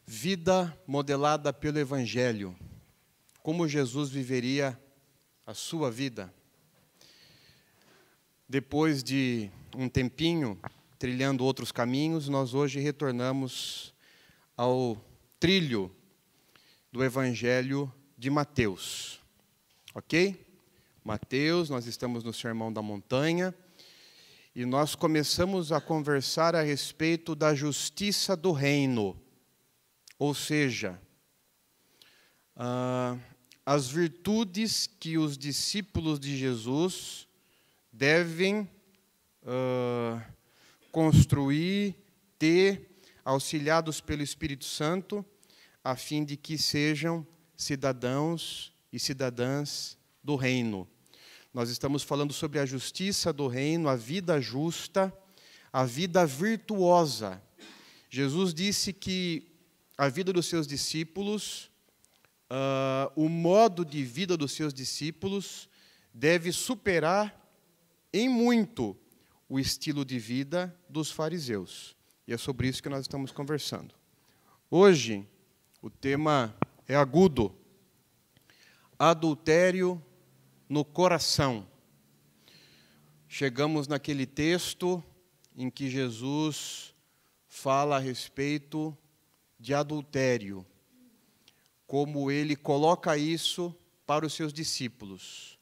Vida modelada pelo Evangelho. Como Jesus viveria a sua vida? Depois de um tempinho trilhando outros caminhos, nós hoje retornamos ao trilho do Evangelho de Mateus. Ok? Mateus, nós estamos no Sermão da Montanha e nós começamos a conversar a respeito da justiça do reino. Ou seja, as virtudes que os discípulos de Jesus devem construir, ter, auxiliados pelo Espírito Santo, a fim de que sejam cidadãos e cidadãs do reino. Nós estamos falando sobre a justiça do reino, a vida justa, a vida virtuosa. Jesus disse que a vida dos seus discípulos, o modo de vida dos seus discípulos deve superar em muito o estilo de vida dos fariseus. E é sobre isso que nós estamos conversando. Hoje, o tema é agudo. Adultério no coração. Chegamos naquele texto em que Jesus fala a respeito de adultério, como ele coloca isso para os seus discípulos.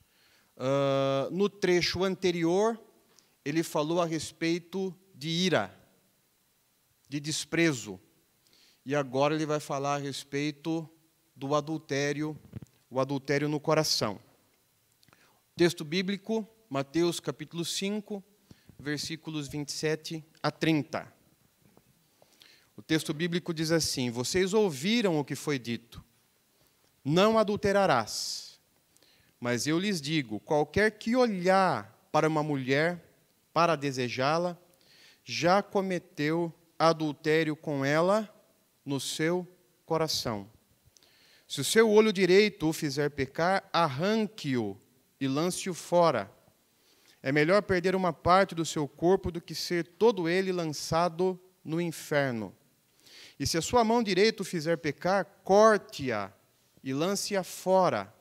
No trecho anterior, ele falou a respeito de ira, de desprezo, e agora ele vai falar a respeito do adultério, o adultério no coração. Texto bíblico, Mateus capítulo 5, versículos 27 a 30. O texto bíblico diz assim: vocês ouviram o que foi dito, não adulterarás. Mas eu lhes digo, qualquer que olhar para uma mulher para desejá-la, já cometeu adultério com ela no seu coração. Se o seu olho direito o fizer pecar, arranque-o e lance-o fora. É melhor perder uma parte do seu corpo do que ser todo ele lançado no inferno. E se a sua mão direita o fizer pecar, corte-a e lance-a fora.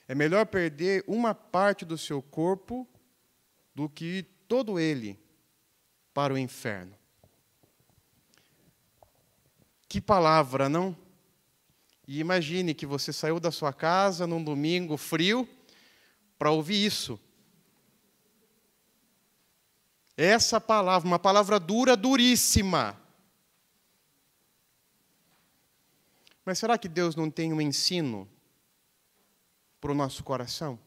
É melhor perder uma parte do seu corpo do que ir todo ele para o inferno. Que palavra, não? E imagine que você saiu da sua casa num domingo frio para ouvir isso. Essa palavra, uma palavra dura, duríssima. Mas será que Deus não tem um ensino para o nosso coração?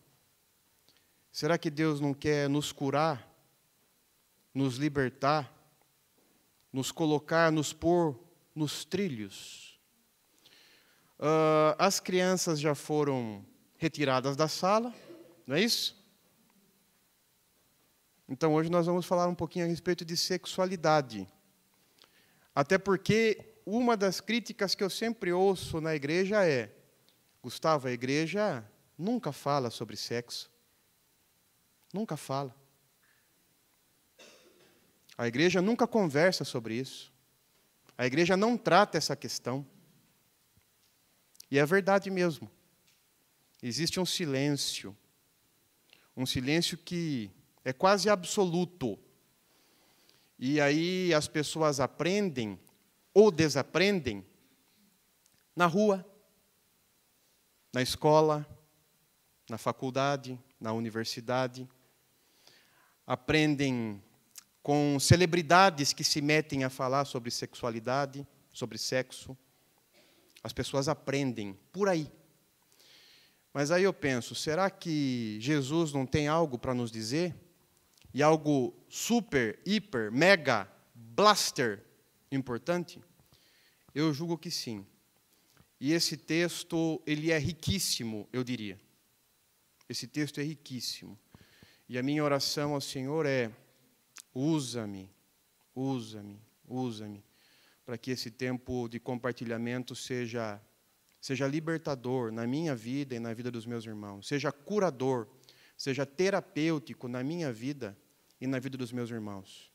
Será que Deus não quer nos curar, nos libertar, nos colocar, nos pôr nos trilhos? As crianças já foram retiradas da sala, não é isso? Então hoje nós vamos falar um pouquinho a respeito de sexualidade. Até porque uma das críticas que eu sempre ouço na igreja é: Gustavo, a igreja nunca fala sobre sexo. Nunca fala. A igreja nunca conversa sobre isso. A igreja não trata essa questão. E é verdade mesmo. Existe um silêncio que é quase absoluto. E aí as pessoas aprendem ou desaprendem na rua, na escola, na faculdade, na universidade. Aprendem com celebridades que se metem a falar sobre sexualidade, sobre sexo. As pessoas aprendem por aí. Mas aí eu penso, será que Jesus não tem algo para nos dizer? E algo super, hiper, mega, blaster importante? Eu julgo que sim. E esse texto, ele é riquíssimo, eu diria. Esse texto é riquíssimo. E a minha oração ao Senhor é: usa-me, usa-me, usa-me, para que esse tempo de compartilhamento seja libertador na minha vida e na vida dos meus irmãos, seja curador, seja terapêutico na minha vida e na vida dos meus irmãos.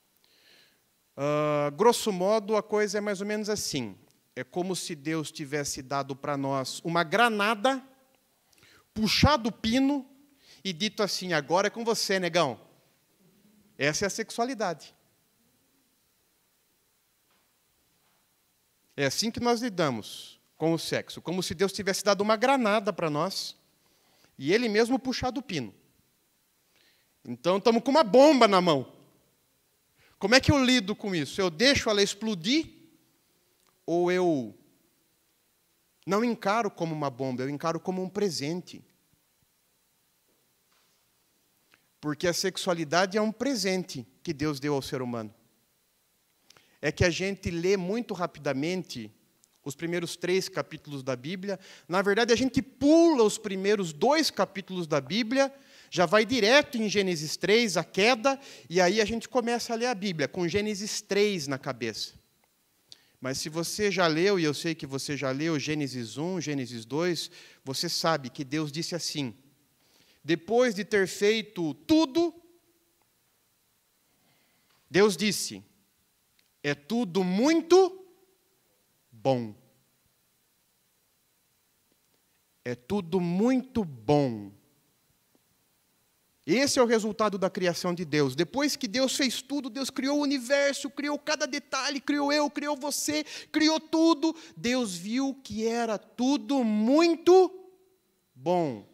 Grosso modo, a coisa é mais ou menos assim. é como se Deus tivesse dado para nós uma granada, puxado o pino e dito assim: agora é com você, negão. Essa é a sexualidade. É assim que nós lidamos com o sexo, como se Deus tivesse dado uma granada para nós e Ele mesmo puxado o pino. Então, estamos com uma bomba na mão. Como é que eu lido com isso? Eu deixo ela explodir ou eu não encaro como uma bomba, eu encaro como um presente? Porque a sexualidade é um presente que Deus deu ao ser humano. É que a gente lê muito rapidamente os primeiros 3 capítulos da Bíblia. Na verdade, a gente pula os primeiros 2 capítulos da Bíblia, já vai direto em Gênesis 3, a queda, e aí a gente começa a ler a Bíblia, com Gênesis 3 na cabeça. Mas se você já leu, e eu sei que você já leu Gênesis 1, Gênesis 2, você sabe que Deus disse assim: depois de ter feito tudo, Deus disse: é tudo muito bom. É tudo muito bom. Esse é o resultado da criação de Deus. Depois que Deus fez tudo, Deus criou o universo, criou cada detalhe, criou eu, criou você, criou tudo. Deus viu que era tudo muito bom.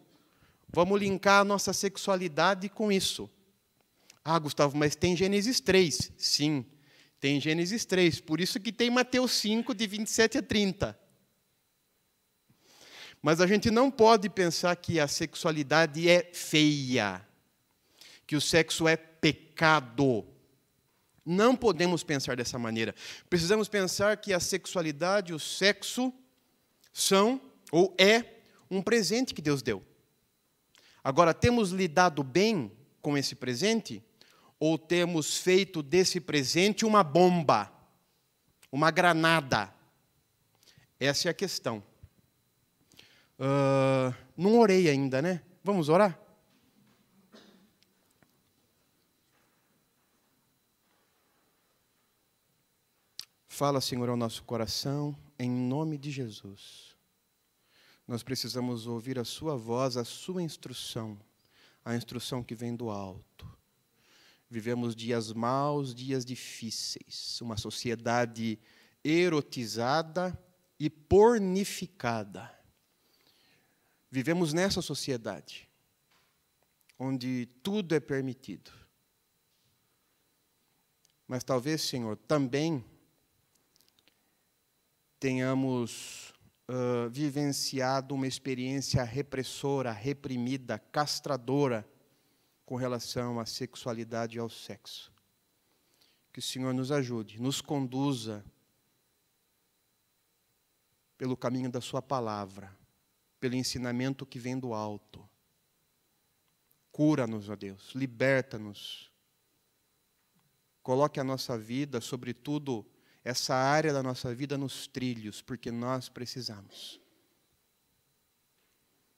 Vamos linkar a nossa sexualidade com isso. Ah, Gustavo, mas tem Gênesis 3. Sim, tem Gênesis 3. Por isso que tem Mateus 5, de 27 a 30. Mas a gente não pode pensar que a sexualidade é feia, que o sexo é pecado. Não podemos pensar dessa maneira. Precisamos pensar que a sexualidade e o sexo são, ou é, um presente que Deus deu. Agora, temos lidado bem com esse presente? Ou temos feito desse presente uma bomba, uma granada? Essa é a questão. Não orei ainda, né? Vamos orar? Fala, Senhor, ao nosso coração, em nome de Jesus. Nós precisamos ouvir a sua voz, a sua instrução, a instrução que vem do alto. Vivemos dias maus, dias difíceis, uma sociedade erotizada e pornificada. Vivemos nessa sociedade, onde tudo é permitido. Mas talvez, Senhor, também tenhamos vivenciado uma experiência repressora, reprimida, castradora, com relação à sexualidade e ao sexo. Que o Senhor nos ajude, nos conduza pelo caminho da sua palavra, pelo ensinamento que vem do alto. Cura-nos, ó Deus, liberta-nos. Coloque a nossa vida, sobretudo essa área da nossa vida, nos trilhos, porque nós precisamos.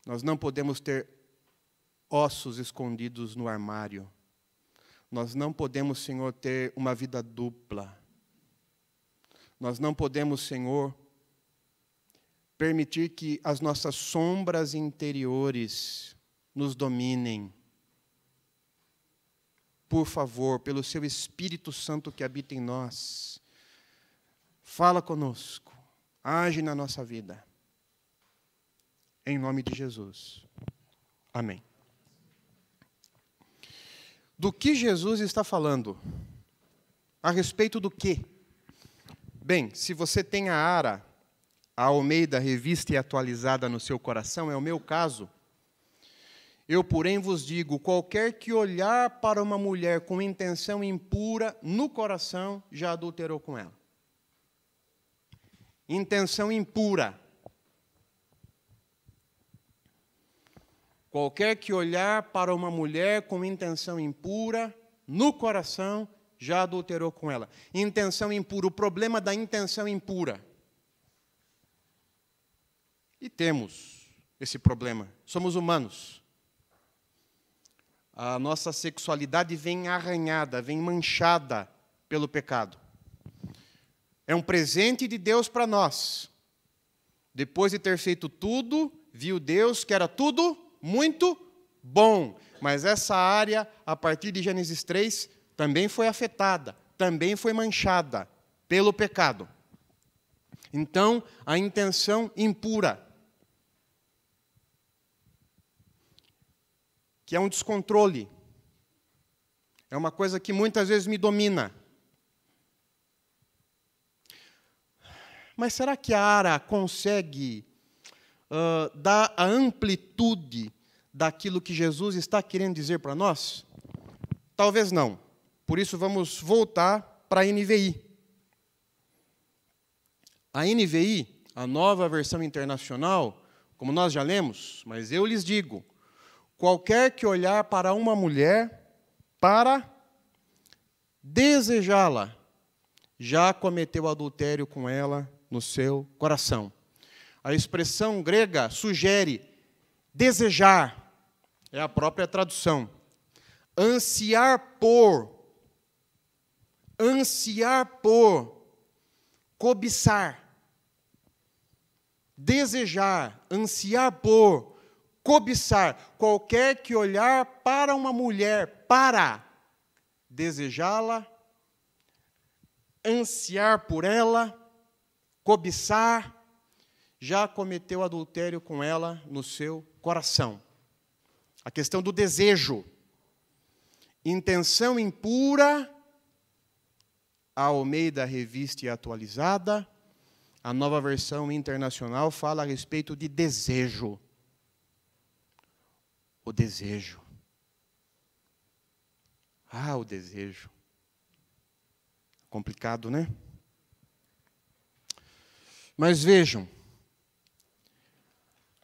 Nós não podemos ter ossos escondidos no armário. Nós não podemos, Senhor, ter uma vida dupla. Nós não podemos, Senhor, permitir que as nossas sombras interiores nos dominem. Por favor, pelo Seu Espírito Santo que habita em nós, fala conosco, age na nossa vida. Em nome de Jesus. Amém. Do que Jesus está falando? A respeito do quê? Bem, se você tem a Almeida Revista e Atualizada no seu coração, é o meu caso. Eu, porém, vos digo, qualquer que olhar para uma mulher com intenção impura no coração, já adulterou com ela. Intenção impura. Qualquer que olhar para uma mulher com intenção impura no coração, já adulterou com ela. Intenção impura, o problema da intenção impura. E temos esse problema. Somos humanos. A nossa sexualidade vem arranhada, vem manchada pelo pecado. É um presente de Deus para nós. Depois de ter feito tudo, viu Deus que era tudo muito bom. Mas essa área, a partir de Gênesis 3, também foi afetada, também foi manchada pelo pecado. Então, a intenção impura, que é um descontrole, é uma coisa que muitas vezes me domina. Mas será que a Ara consegue dar a amplitude daquilo que Jesus está querendo dizer para nós? Talvez não. Por isso, vamos voltar para a NVI. A NVI, a Nova Versão Internacional, como nós já lemos, mas eu lhes digo, qualquer que olhar para uma mulher para desejá-la, já cometeu adultério com ela no seu coração. A expressão grega sugere desejar, é a própria tradução. Ansiar por, cobiçar. Desejar, ansiar por, cobiçar. Qualquer que olhar para uma mulher para desejá-la, ansiar por ela, cobiçar, já cometeu adultério com ela no seu coração. A questão do desejo. Intenção impura, a Almeida Revista e Atualizada, a Nova Versão Internacional fala a respeito de desejo. O desejo. O desejo. Complicado, né? Mas vejam,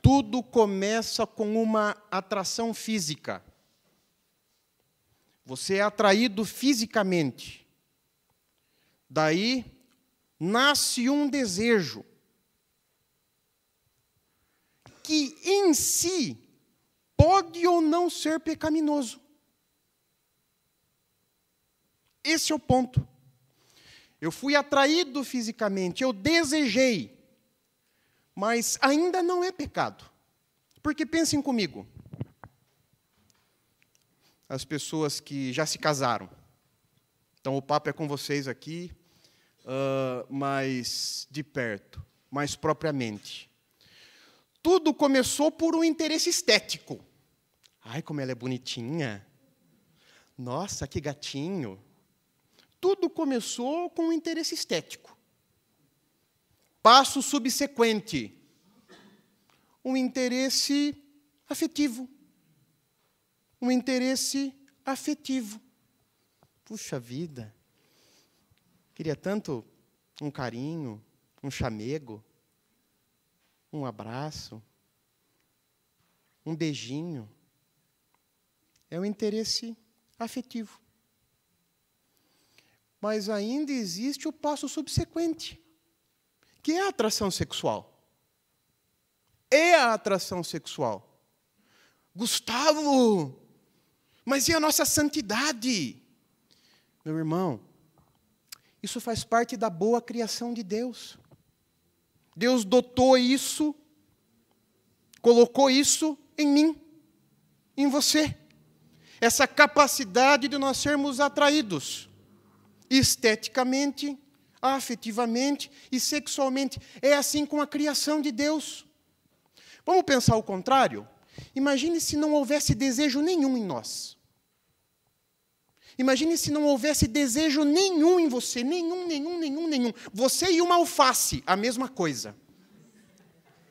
tudo começa com uma atração física. Você é atraído fisicamente. Daí nasce um desejo que em si pode ou não ser pecaminoso. Esse é o ponto. Eu fui atraído fisicamente, eu desejei, mas ainda não é pecado. Porque pensem comigo, as pessoas que já se casaram. Então, o papo é com vocês aqui, mais de perto, mais propriamente. Tudo começou por um interesse estético. Ai, como ela é bonitinha. Nossa, que gatinho. Tudo começou com um interesse estético. Passo subsequente, um interesse afetivo. Um interesse afetivo. Puxa vida, queria tanto um carinho, um chamego, um abraço, um beijinho. É um interesse afetivo. Mas ainda existe o passo subsequente, que é a atração sexual. É a atração sexual. Gustavo, mas e a nossa santidade? Meu irmão, isso faz parte da boa criação de Deus. Deus dotou isso, colocou isso em mim, em você. Essa capacidade de nós sermos atraídos esteticamente, afetivamente e sexualmente. É assim com a criação de Deus. Vamos pensar o contrário? Imagine se não houvesse desejo nenhum em nós. Imagine se não houvesse desejo nenhum em você. Nenhum. Você e uma alface, a mesma coisa.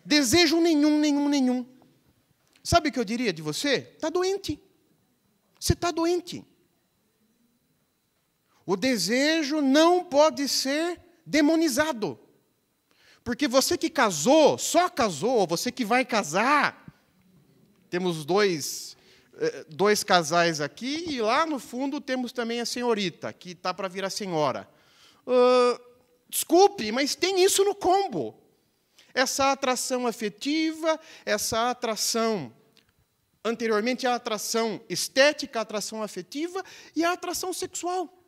Desejo nenhum. Sabe o que eu diria de você? Está doente. Você está doente. O desejo não pode ser demonizado. Porque você que casou, só casou, ou você que vai casar, temos dois casais aqui, e lá no fundo temos também a senhorita, que está para virar senhora. Desculpe, mas tem isso no combo. Essa atração afetiva, essa atração, anteriormente a atração estética, a atração afetiva e a atração sexual.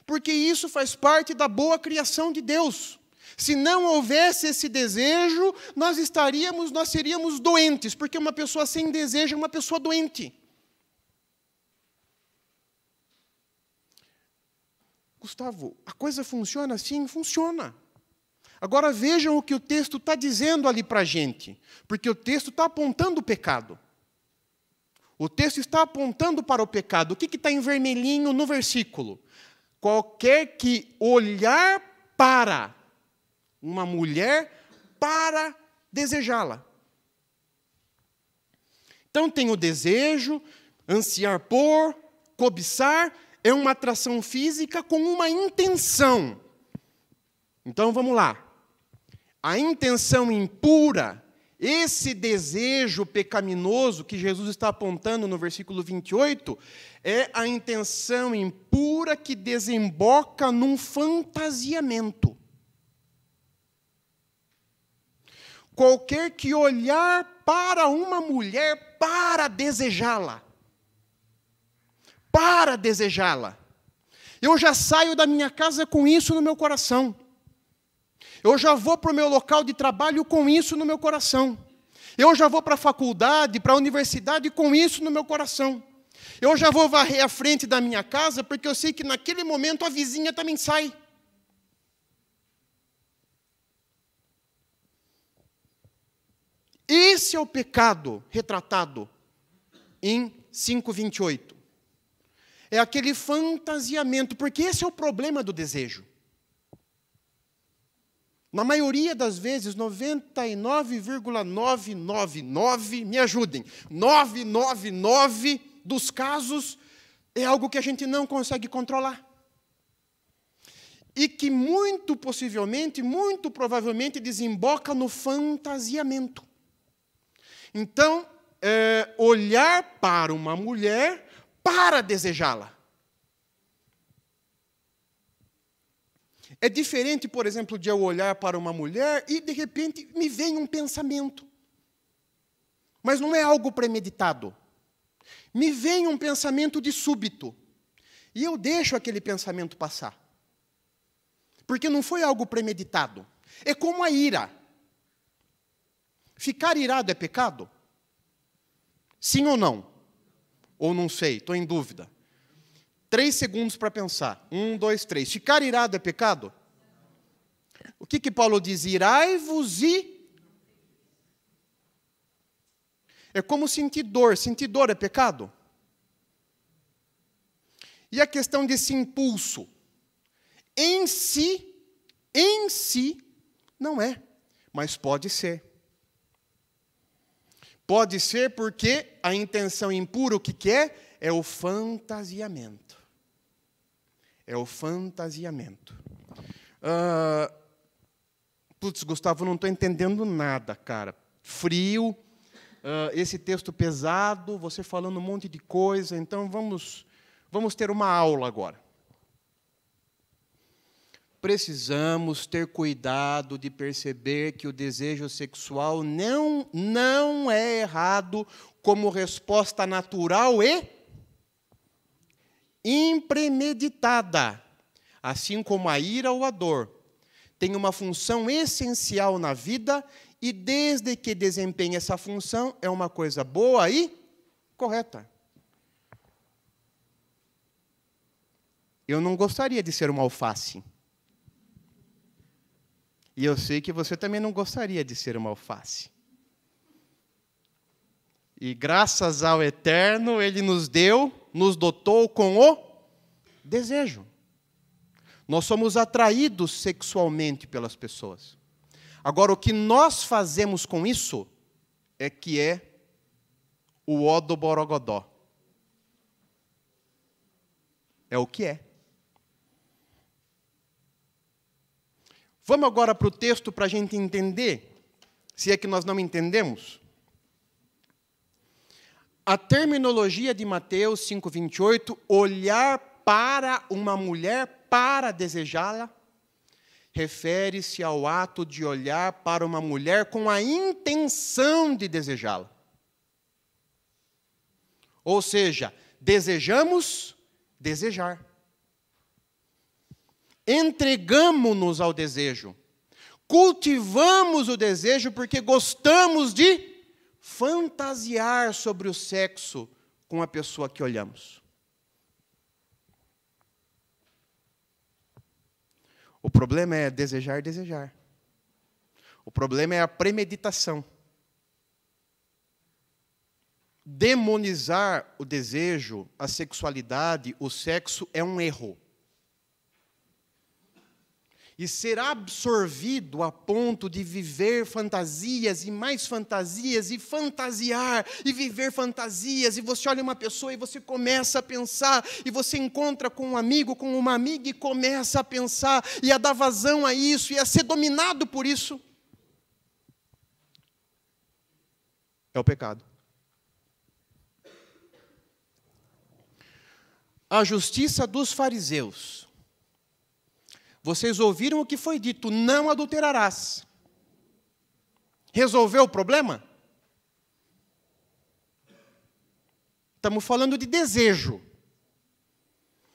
Porque isso faz parte da boa criação de Deus. Se não houvesse esse desejo, nós seríamos doentes, porque uma pessoa sem desejo é uma pessoa doente. Gustavo, a coisa funciona assim? Funciona. Agora vejam o que o texto está dizendo ali para a gente, porque o texto está apontando o pecado. O texto está apontando para o pecado. O que está em vermelhinho no versículo? Qualquer que olhar para uma mulher para desejá-la. Então tem o desejo, ansiar por, cobiçar, é uma atração física com uma intenção. Então vamos lá. A intenção impura, esse desejo pecaminoso que Jesus está apontando no versículo 28, é a intenção impura que desemboca num fantasiamento. Qualquer que olhar para uma mulher para desejá-la. Para desejá-la. Eu já saio da minha casa com isso no meu coração. Eu já vou para o meu local de trabalho com isso no meu coração. Eu já vou para a faculdade, para a universidade com isso no meu coração. Eu já vou varrer a frente da minha casa porque eu sei que naquele momento a vizinha também sai. Esse é o pecado retratado em 5:28. É aquele fantasiamento, porque esse é o problema do desejo. Na maioria das vezes, 99,999, me ajudem, 999 dos casos é algo que a gente não consegue controlar. E que muito possivelmente, muito provavelmente, desemboca no fantasiamento. Então, olhar para uma mulher para desejá-la. É diferente, por exemplo, de eu olhar para uma mulher e, de repente, me vem um pensamento. Mas não é algo premeditado. Me vem um pensamento de súbito. E eu deixo aquele pensamento passar. Porque não foi algo premeditado. É como a ira. Ficar irado é pecado? Sim ou não? Ou não sei, estou em dúvida. 3 segundos para pensar. 1, 2, 3. Ficar irado é pecado? O que Paulo diz? Irai-vos e... É como sentir dor. Sentir dor é pecado? E a questão desse impulso? Em si, não é. Mas pode ser. Pode ser porque a intenção impura, o que é? É o fantasiamento. É o fantasiamento. Putz, Gustavo, não estou entendendo nada, cara. Frio, esse texto pesado, você falando um monte de coisa, então vamos ter uma aula agora. Precisamos ter cuidado de perceber que o desejo sexual não é errado como resposta natural e impremeditada, assim como a ira ou a dor. Tem uma função essencial na vida e, desde que desempenhe essa função, é uma coisa boa e correta. Eu não gostaria de ser uma alface. E eu sei que você também não gostaria de ser uma alface. E graças ao Eterno, Ele nos dotou com o desejo. Nós somos atraídos sexualmente pelas pessoas. Agora, o que nós fazemos com isso é que é o ó do borogodó. É o que é. Vamos agora para o texto para a gente entender, se é que nós não entendemos. A terminologia de Mateus 5:28, olhar para uma mulher para desejá-la, refere-se ao ato de olhar para uma mulher com a intenção de desejá-la. Ou seja, desejamos desejar. entregamo-nos ao desejo. Cultivamos o desejo porque gostamos de fantasiar sobre o sexo com a pessoa que olhamos. O problema é desejar, desejar. O problema é a premeditação. Demonizar o desejo, a sexualidade, o sexo é um erro. E ser absorvido a ponto de viver fantasias e mais fantasias e fantasiar e viver fantasias, e você olha uma pessoa e você começa a pensar, e você encontra com um amigo, com uma amiga e começa a pensar e a dar vazão a isso e a ser dominado por isso. É o pecado. A justiça dos fariseus. Vocês ouviram o que foi dito, não adulterarás. Resolveu o problema? Estamos falando de desejo.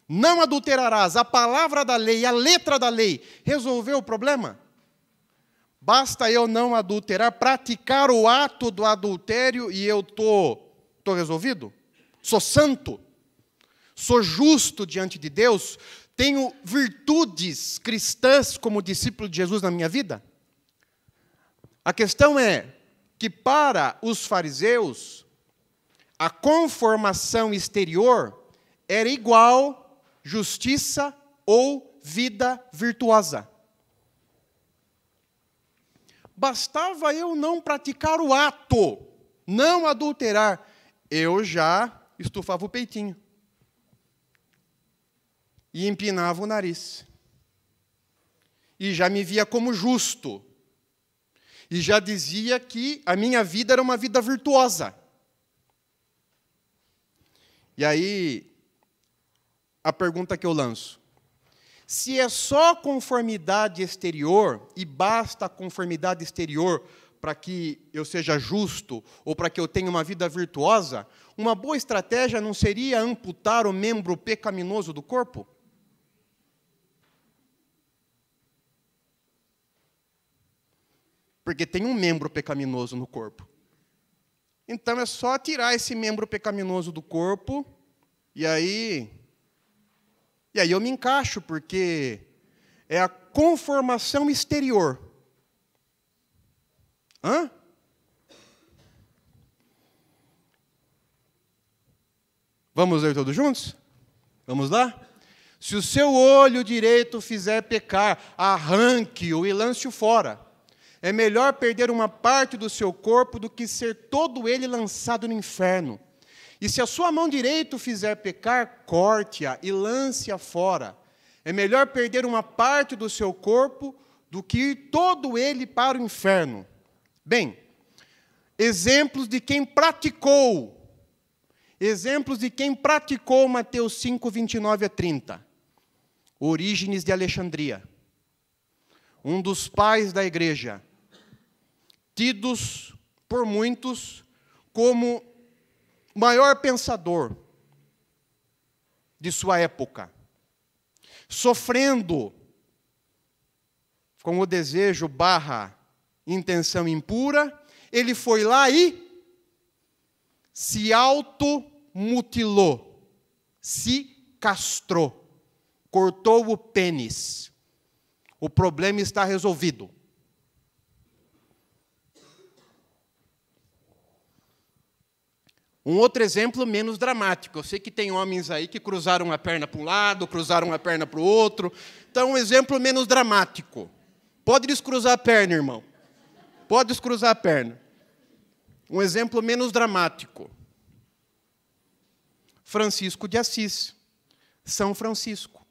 Não adulterarás, a palavra da lei, a letra da lei. Resolveu o problema? Basta eu não adulterar, praticar o ato do adultério e eu estou resolvido? Sou santo? Sou justo diante de Deus? Tenho virtudes cristãs como discípulo de Jesus na minha vida? A questão é que para os fariseus, a conformação exterior era igual justiça ou vida virtuosa. Bastava eu não praticar o ato, não adulterar, eu já estufava o peitinho. E empinava o nariz. E já me via como justo. E já dizia que a minha vida era uma vida virtuosa. E aí, a pergunta que eu lanço. Se é só conformidade exterior, e basta a conformidade exterior para que eu seja justo, ou para que eu tenha uma vida virtuosa, uma boa estratégia não seria amputar o membro pecaminoso do corpo? Porque tem um membro pecaminoso no corpo. Então é só tirar esse membro pecaminoso do corpo, e aí eu me encaixo, porque é a conformação exterior. Hã? Vamos ler todos juntos? Vamos lá? Se o seu olho direito fizer pecar, arranque-o e lance-o fora. É melhor perder uma parte do seu corpo do que ser todo ele lançado no inferno. E se a sua mão direita fizer pecar, corte-a e lance-a fora. É melhor perder uma parte do seu corpo do que ir todo ele para o inferno. Bem, exemplos de quem praticou. Exemplos de quem praticou Mateus 5, 29 a 30. Orígenes de Alexandria. Um dos pais da igreja. Tidos por muitos como o maior pensador de sua época, sofrendo com o desejo / intenção impura, ele foi lá e se automutilou, se castrou, cortou o pênis. O problema está resolvido. Um outro exemplo menos dramático. Eu sei que tem homens aí que cruzaram a perna para um lado, cruzaram a perna para o outro. Então, um exemplo menos dramático. Pode descruzar a perna, irmão. Pode descruzar a perna. Um exemplo menos dramático. Francisco de Assis. São Francisco.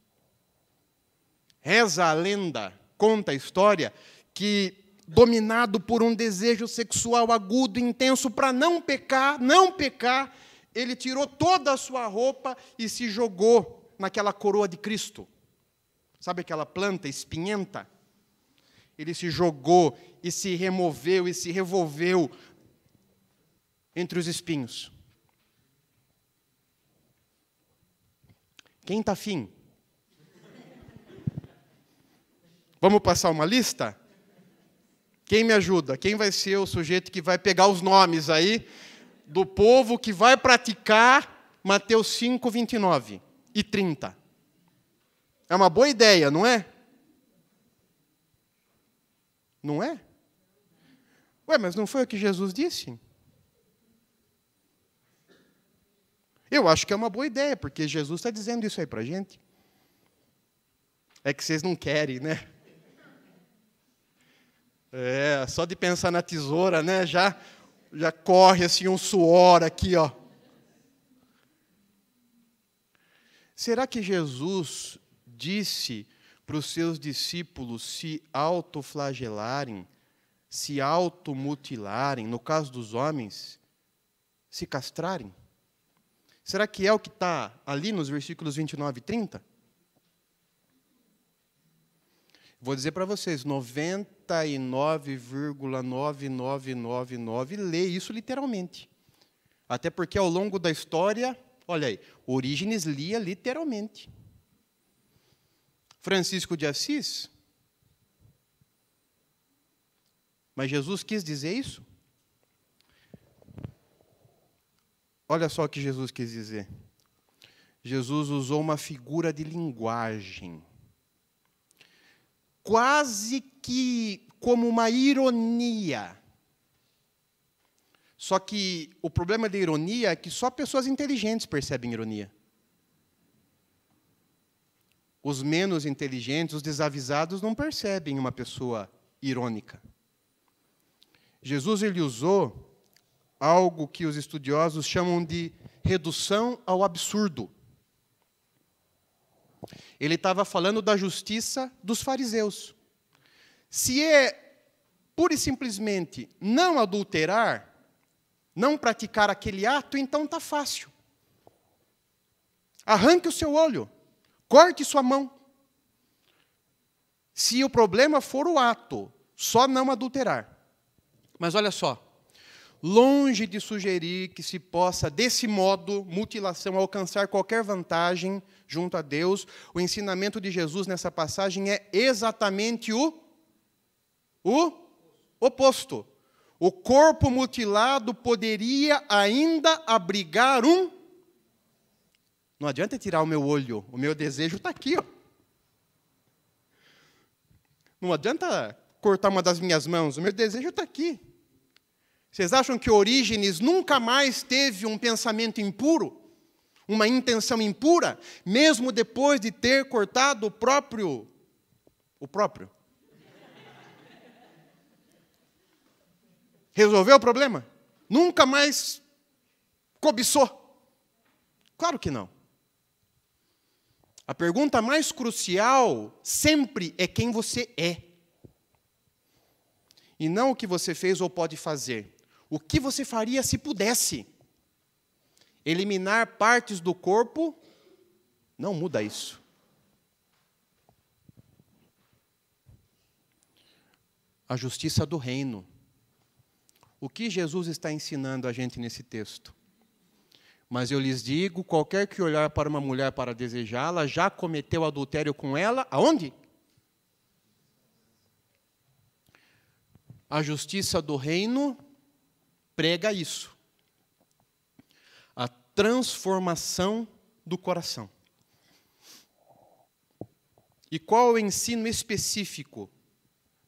Reza a lenda, conta a história, que dominado por um desejo sexual agudo, intenso, para não pecar, ele tirou toda a sua roupa e se jogou naquela coroa de Cristo. Sabe aquela planta espinhenta? Ele se jogou e se removeu e se revolveu entre os espinhos. Quem está afim? Vamos passar uma lista? Quem me ajuda? Quem vai ser o sujeito que vai pegar os nomes aí do povo que vai praticar Mateus 5, 29 e 30? É uma boa ideia, não é? Não é? Ué, mas não foi o que Jesus disse? Eu acho que é uma boa ideia, porque Jesus está dizendo isso aí para a gente. É que vocês não querem, né? Só de pensar na tesoura, né? Já corre assim um suor aqui, ó. Será que Jesus disse para os seus discípulos se autoflagelarem, se automutilarem, no caso dos homens, se castrarem? Será que é o que está ali nos versículos 29 e 30? Vou dizer para vocês, 99,9999 lê isso literalmente. Até porque ao longo da história, olha aí, Orígenes lia literalmente. Francisco de Assis. Mas Jesus quis dizer isso? Olha só o que Jesus quis dizer. Jesus usou uma figura de linguagem, quase que como uma ironia. Só que o problema da ironia é que só pessoas inteligentes percebem ironia. Os menos inteligentes, os desavisados, não percebem uma pessoa irônica. Jesus ele usou algo que os estudiosos chamam de redução ao absurdo. Ele estava falando da justiça dos fariseus. Se é pura e simplesmente não adulterar, não praticar aquele ato, então está fácil. Arranque o seu olho, corte sua mão. Se o problema for o ato, só não adulterar. Mas olha só, longe de sugerir que se possa, desse modo, mutilação, alcançar qualquer vantagem junto a Deus, o ensinamento de Jesus nessa passagem é exatamente o oposto. O corpo mutilado poderia ainda abrigar um... Não adianta tirar o meu olho, o meu desejo está aqui, ó. Não adianta cortar uma das minhas mãos, o meu desejo está aqui. Vocês acham que Orígenes nunca mais teve um pensamento impuro? Uma intenção impura? Mesmo depois de ter cortado o próprio? Resolveu o problema? Nunca mais cobiçou? Claro que não. A pergunta mais crucial sempre é quem você é. E não o que você fez ou pode fazer. O que você faria se pudesse? Eliminar partes do corpo não muda isso. A justiça do reino. O que Jesus está ensinando a gente nesse texto? Mas eu lhes digo, qualquer que olhar para uma mulher para desejá-la, já cometeu adultério com ela, aonde? A justiça do reino prega isso. A transformação do coração. E qual é o ensino específico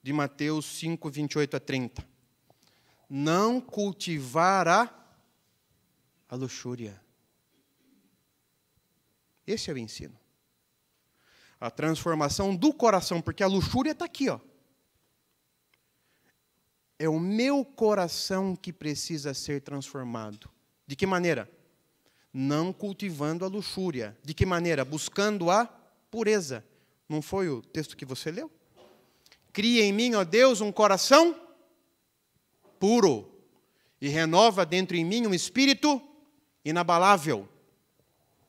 de Mateus 5, 28 a 30? Não cultivar a luxúria. Esse é o ensino. A transformação do coração, porque a luxúria está aqui, ó. É o meu coração que precisa ser transformado. De que maneira? Não cultivando a luxúria. De que maneira? Buscando a pureza. Não foi o texto que você leu? Cria em mim, ó Deus, um coração puro. E renova dentro em mim um espírito inabalável.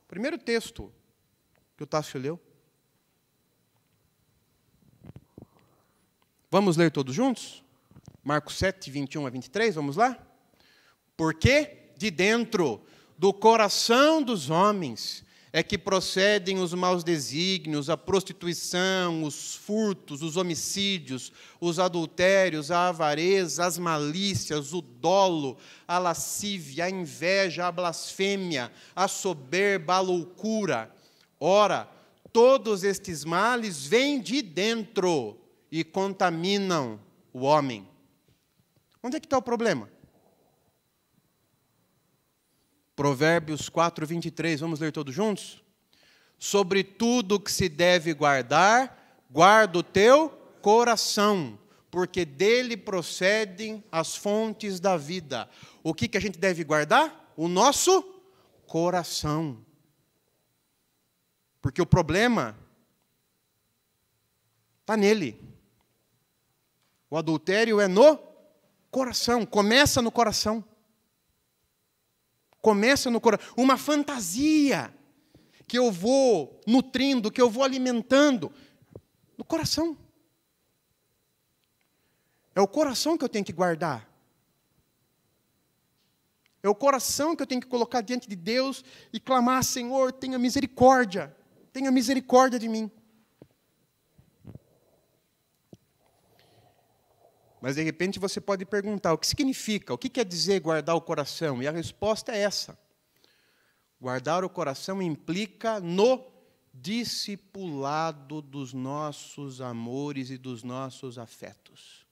Primeiro texto que o Tássio leu. Vamos ler todos juntos? Marcos 7, 21 a 23, vamos lá? Porque de dentro do coração dos homens é que procedem os maus desígnios, a prostituição, os furtos, os homicídios, os adultérios, a avareza, as malícias, o dolo, a lascívia, a inveja, a blasfêmia, a soberba, a loucura. Ora, todos estes males vêm de dentro e contaminam o homem. Onde é que está o problema? Provérbios 4, 23, vamos ler todos juntos? Sobre tudo que se deve guardar, guarda o teu coração, porque dele procedem as fontes da vida. O que a gente deve guardar? O nosso coração. Porque o problema está nele. O adultério é no coração, começa no coração. Começa no coração. Uma fantasia que eu vou nutrindo, que eu vou alimentando no coração. É o coração que eu tenho que guardar. É o coração que eu tenho que colocar diante de Deus e clamar: Senhor, tenha misericórdia de mim. Mas, de repente, você pode perguntar, o que significa? O que quer dizer guardar o coração? E a resposta é essa. Guardar o coração implica no discipulado dos nossos amores e dos nossos afetos.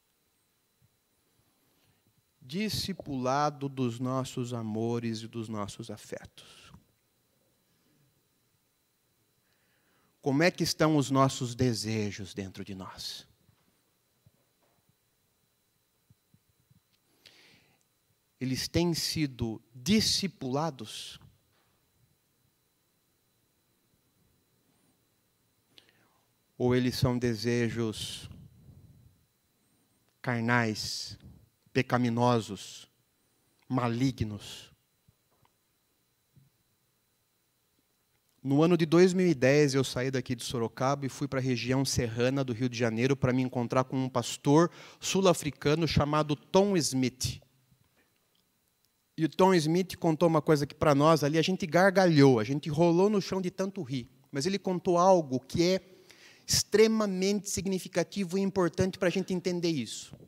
Discipulado dos nossos amores e dos nossos afetos. Como é que estão os nossos desejos dentro de nós? Eles têm sido discipulados? Ou eles são desejos carnais, pecaminosos, malignos? No ano de 2010, eu saí daqui de Sorocaba e fui para a região serrana do Rio de Janeiro para me encontrar com um pastor sul-africano chamado Tom Smith. E o Tom Smith contou uma coisa que, para nós, ali, a gente gargalhou, a gente rolou no chão de tanto rir. Mas ele contou algo que é extremamente significativo e importante para a gente entender isso.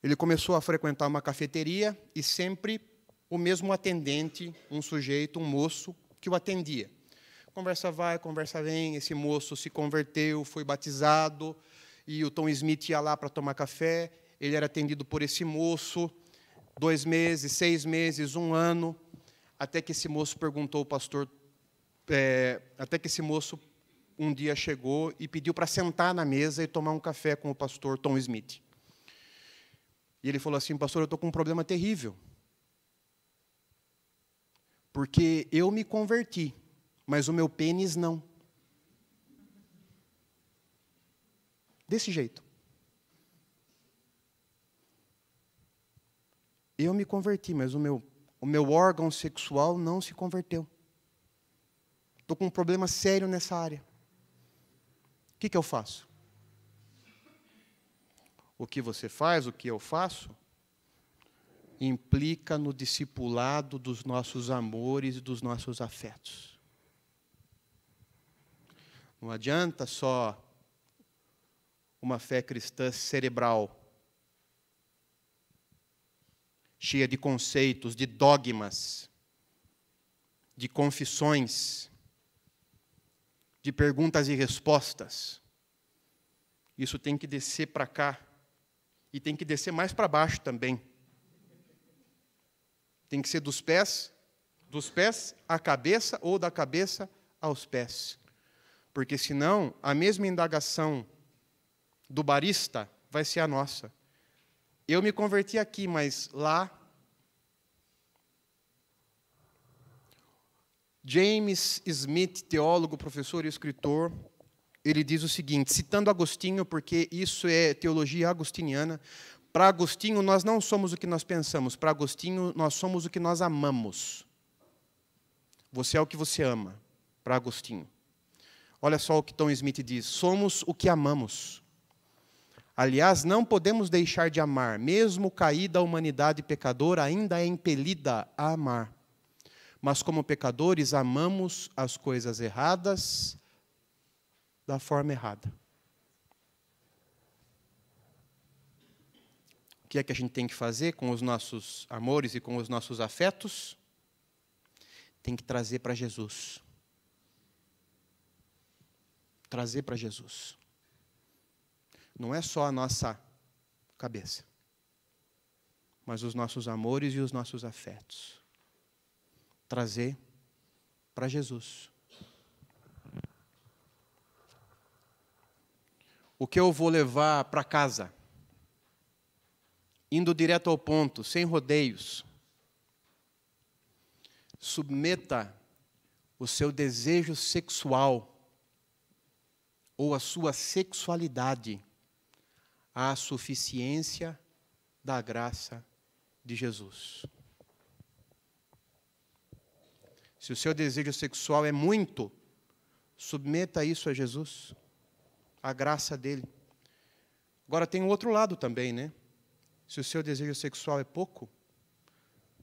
Ele começou a frequentar uma cafeteria e sempre o mesmo atendente, um sujeito, um moço, que o atendia. Conversa vai, conversa vem, esse moço se converteu, foi batizado, e o Tom Smith ia lá para tomar café, ele era atendido por esse moço, 2 meses, 6 meses, 1 ano, até que esse moço perguntou ao pastor, até que esse moço um dia chegou e pediu para sentar na mesa e tomar um café com o pastor Tom Smith. E ele falou assim: pastor, eu estou com um problema terrível, porque eu me converti, mas o meu pênis não. Desse jeito. Eu me converti, mas o meu órgão sexual não se converteu. Estou com um problema sério nessa área. O que eu faço? O que você faz, o que eu faço, implica no discipulado dos nossos amores e dos nossos afetos. Não adianta só uma fé cristã cerebral, cheia de conceitos, de dogmas, de confissões, de perguntas e respostas. Isso tem que descer para cá, e tem que descer mais para baixo também. Tem que ser dos pés à cabeça, ou da cabeça aos pés. Porque senão, a mesma indagação do barista vai ser a nossa. Eu me converti aqui, mas lá... James Smith, teólogo, professor e escritor, ele diz o seguinte, citando Agostinho, porque isso é teologia agostiniana: para Agostinho, nós não somos o que nós pensamos, para Agostinho, nós somos o que nós amamos. Você é o que você ama, para Agostinho. Olha só o que Tom Smith diz: somos o que amamos. Aliás, não podemos deixar de amar, mesmo caída a humanidade pecadora ainda é impelida a amar. Mas como pecadores, amamos as coisas erradas da forma errada. O que é que a gente tem que fazer com os nossos amores e com os nossos afetos? Tem que trazer para Jesus. Trazer para Jesus. Não é só a nossa cabeça, mas os nossos amores e os nossos afetos. Trazer para Jesus. O que eu vou levar para casa? Indo direto ao ponto, sem rodeios. Submeta o seu desejo sexual ou a sua sexualidade à suficiência da graça de Jesus. Se o seu desejo sexual é muito, submeta isso a Jesus, a graça dele. Agora tem o outro lado também, né? Se o seu desejo sexual é pouco,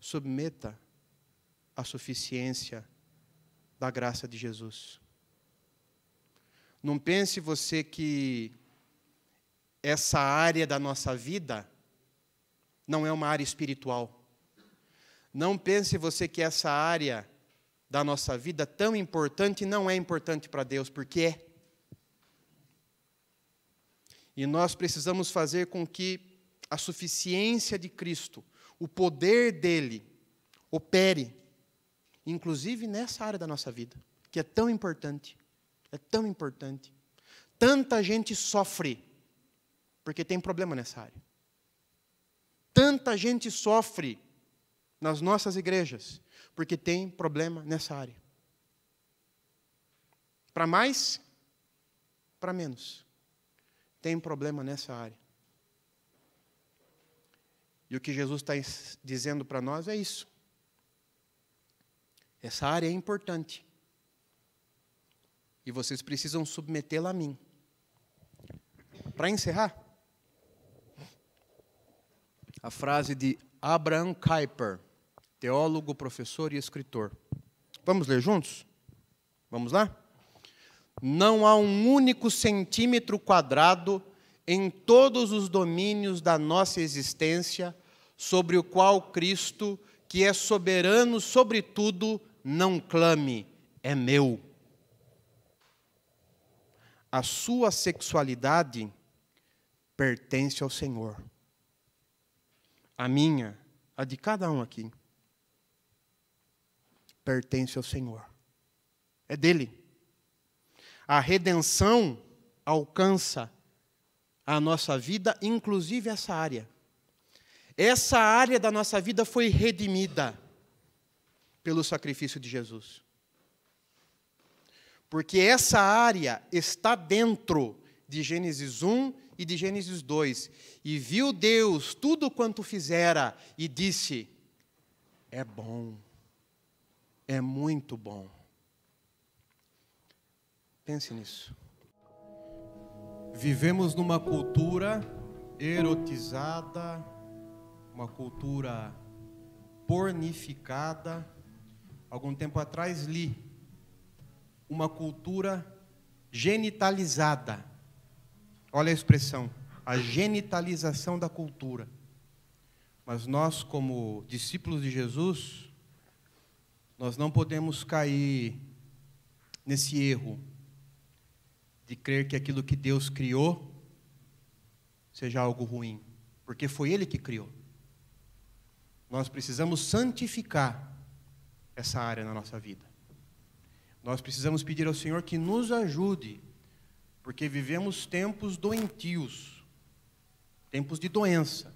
submeta a suficiência da graça de Jesus. Não pense você que essa área da nossa vida não é uma área espiritual. Não pense você que essa área da nossa vida tão importante não é importante para Deus, porque é. E nós precisamos fazer com que a suficiência de Cristo, o poder dele, opere, inclusive nessa área da nossa vida, que é tão importante. É tão importante. Tanta gente sofre porque tem problema nessa área. Tanta gente sofre nas nossas igrejas porque tem problema nessa área. Para mais, para menos. Tem problema nessa área. E o que Jesus está dizendo para nós é isso. Essa área é importante. E vocês precisam submetê-la a mim. Para encerrar, a frase de Abraham Kuyper, teólogo, professor e escritor. Vamos ler juntos? Vamos lá? Não há um único centímetro quadrado em todos os domínios da nossa existência sobre o qual Cristo, que é soberano sobre tudo, não clame, é meu. A sua sexualidade pertence ao Senhor. A minha, a de cada um aqui, pertence ao Senhor. É dele. A redenção alcança a nossa vida, inclusive essa área. Essa área da nossa vida foi redimida pelo sacrifício de Jesus. Porque essa área está dentro de Gênesis 1 e de Gênesis 2. E viu Deus tudo quanto fizera e disse, é bom, é muito bom. Pense nisso. Vivemos numa cultura erotizada, uma cultura pornificada. Algum tempo atrás li uma cultura genitalizada. Olha a expressão, a genitalização da cultura. Mas nós, como discípulos de Jesus, nós não podemos cair nesse erro de crer que aquilo que Deus criou seja algo ruim, porque foi Ele que criou. Nós precisamos santificar essa área na nossa vida. Nós precisamos pedir ao Senhor que nos ajude, porque vivemos tempos doentios, tempos de doença.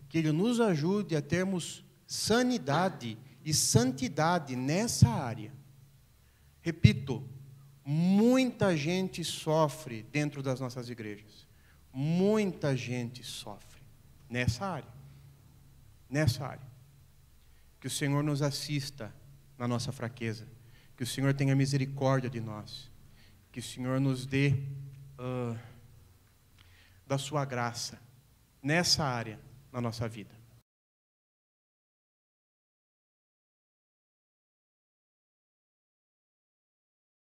Que Ele nos ajude a termos sanidade e santidade nessa área. Repito, muita gente sofre dentro das nossas igrejas. Muita gente sofre nessa área. Nessa área. Que o Senhor nos assista na nossa fraqueza. Que o Senhor tenha misericórdia de nós. Que o Senhor nos dê da sua graça nessa área na nossa vida.